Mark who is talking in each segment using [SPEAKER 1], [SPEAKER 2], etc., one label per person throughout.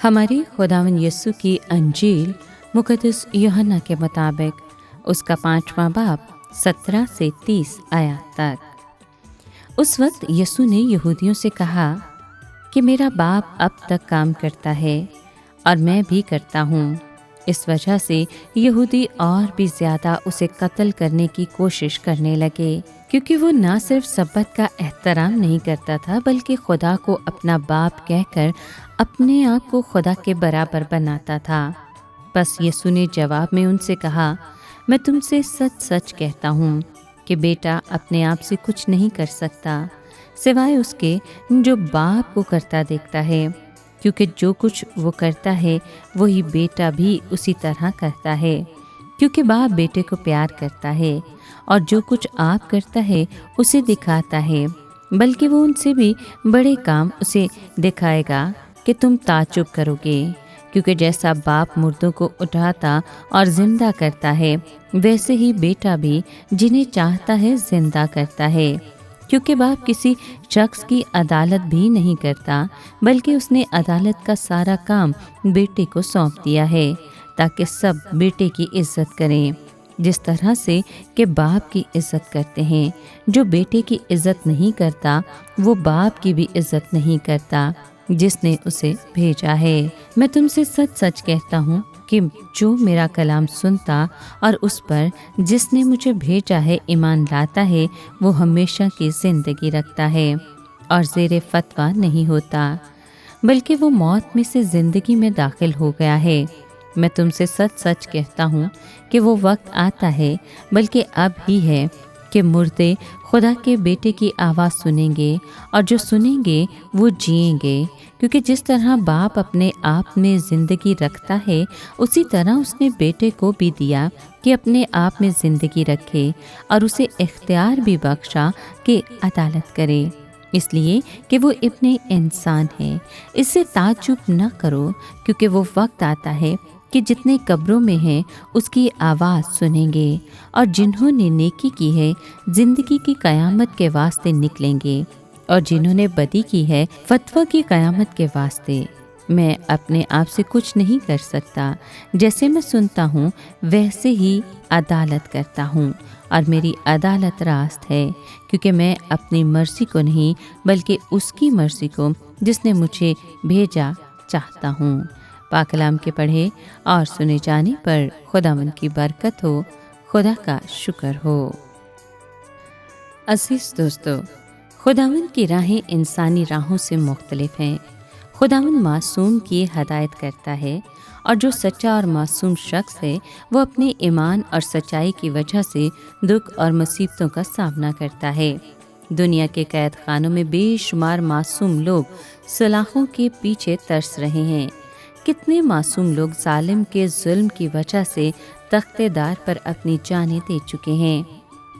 [SPEAKER 1] हमारे खुदावन यीशु की अंजील मुक़द्दस यूहन्ना के मुताबिक उसका 5वां बाब 17 से 30 आयत तक। उस वक्त यीशु ने यहूदियों से कहा कि मेरा बाप अब तक काम करता है और मैं भी करता हूँ। इस वजह से यहूदी और भी ज़्यादा उसे कत्ल करने की कोशिश करने लगे, क्योंकि वो न सिर्फ सब्बत का एहतराम नहीं करता था बल्कि खुदा को अपना बाप कहकर अपने आप को खुदा के बराबर बनाता था। बस यीशु ने जवाब में उनसे कहा, मैं तुमसे सच सच कहता हूँ कि बेटा अपने आप से कुछ नहीं कर सकता सिवाय उसके जो बाप को करता देखता है, क्योंकि जो कुछ वो करता है वही बेटा भी उसी तरह करता है, क्योंकि बाप बेटे को प्यार करता है और जो कुछ आप करता है उसे दिखाता है, बल्कि वो उनसे भी बड़े काम उसे दिखाएगा कि तुम ताज्जुब करोगे। क्योंकि जैसा बाप मुर्दों को उठाता और जिंदा करता है, वैसे ही बेटा भी जिन्हें चाहता है जिंदा करता है। क्योंकि बाप किसी शख्स की अदालत भी नहीं करता, बल्कि उसने अदालत का सारा काम बेटे को सौंप दिया है, ताकि सब बेटे की इज्जत करें, जिस तरह से कि बाप की इज्जत करते हैं। जो बेटे की इज्जत नहीं करता वो बाप की भी इज्जत नहीं करता जिसने उसे भेजा है। मैं तुमसे सच सच कहता हूँ कि जो मेरा कलाम सुनता और उस पर जिसने मुझे भेजा है ईमान लाता है, वो हमेशा की ज़िंदगी रखता है और ज़ेरे फतवा नहीं होता, बल्कि वो मौत में से ज़िंदगी में दाखिल हो गया है। मैं तुमसे सच सच कहता हूँ कि वो वक्त आता है, बल्कि अब ही है, कि मुर्दे खुदा के बेटे की आवाज़ सुनेंगे और जो सुनेंगे वो जिएंगे। क्योंकि जिस तरह बाप अपने आप में ज़िंदगी रखता है, उसी तरह उसने बेटे को भी दिया कि अपने आप में ज़िंदगी रखे, और उसे इख्तियार भी बख्शा कि अदालत करे, इसलिए कि वो इब्ने इंसान है। इससे ताज्जुब न करो, क्योंकि वो वक्त आता है कि जितने कब्रों में हैं उसकी आवाज़ सुनेंगे, और जिन्होंने नेकी की है ज़िंदगी की क़यामत के वास्ते निकलेंगे, और जिन्होंने बदी की है फतवा की क़यामत के वास्ते। मैं अपने आप से कुछ नहीं कर सकता, जैसे मैं सुनता हूँ वैसे ही अदालत करता हूँ, और मेरी अदालत रास्त है, क्योंकि मैं अपनी मर्ज़ी को नहीं बल्कि उसकी मर्ज़ी को जिसने मुझे भेजा चाहता हूँ। पाक कलाम के पढ़े और सुने जाने पर खुदावन की बरकत हो, खुदा का शुक्र हो। अज़ीज़ दोस्तों, खुदावन की राहें इंसानी राहों से मुख्तलिफ हैं। खुदावन मासूम की हदायत करता है, और जो सच्चा और मासूम शख्स है वो अपने ईमान और सच्चाई की वजह से दुख और मुसीबतों का सामना करता है। दुनिया के कैद खानों में बेशुमार मासूम लोग सलाखों के पीछे तरस रहे हैं। कितने मासूम लोग जालिम के जुल्म की वजह से तख्तेदार पर अपनी जानें दे चुके हैं।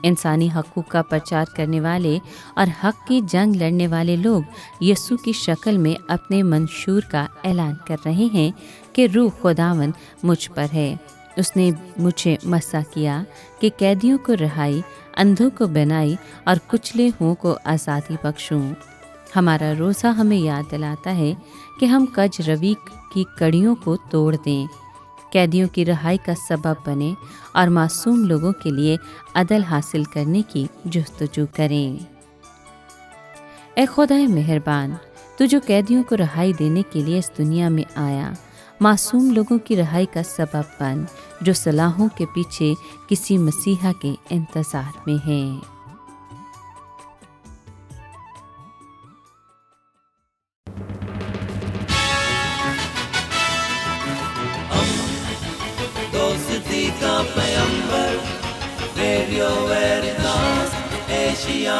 [SPEAKER 1] इंसानी हकूक़ का प्रचार करने वाले और हक की जंग लड़ने वाले लोग यीशु की शक्ल में अपने मंशूर का ऐलान कर रहे हैं कि रूह खुदावन मुझ पर है। उसने मुझे मसा किया कि कैदियों को रिहाई, अंधों को बनाई और कुचले हुओं को आज़ादी बख्शूं। हमारा रोज़ा हमें याद दिलाता है कि हम कज रवि की कड़ियों को तोड़ दें, कैदियों की रिहाई का सबब बने और मासूम लोगों के लिए अदल हासिल करने की जुस्तजू करें। ए खुदाए मेहरबान, तू जो कैदियों को रिहाई देने के लिए इस दुनिया में आया, मासूम लोगों की रिहाई का सबब बन, जो सलाहों के पीछे किसी मसीहा के इंतज़ार में हैं।
[SPEAKER 2] दोस्ती का पैगंबर, रेडियो वेरितास एशिया।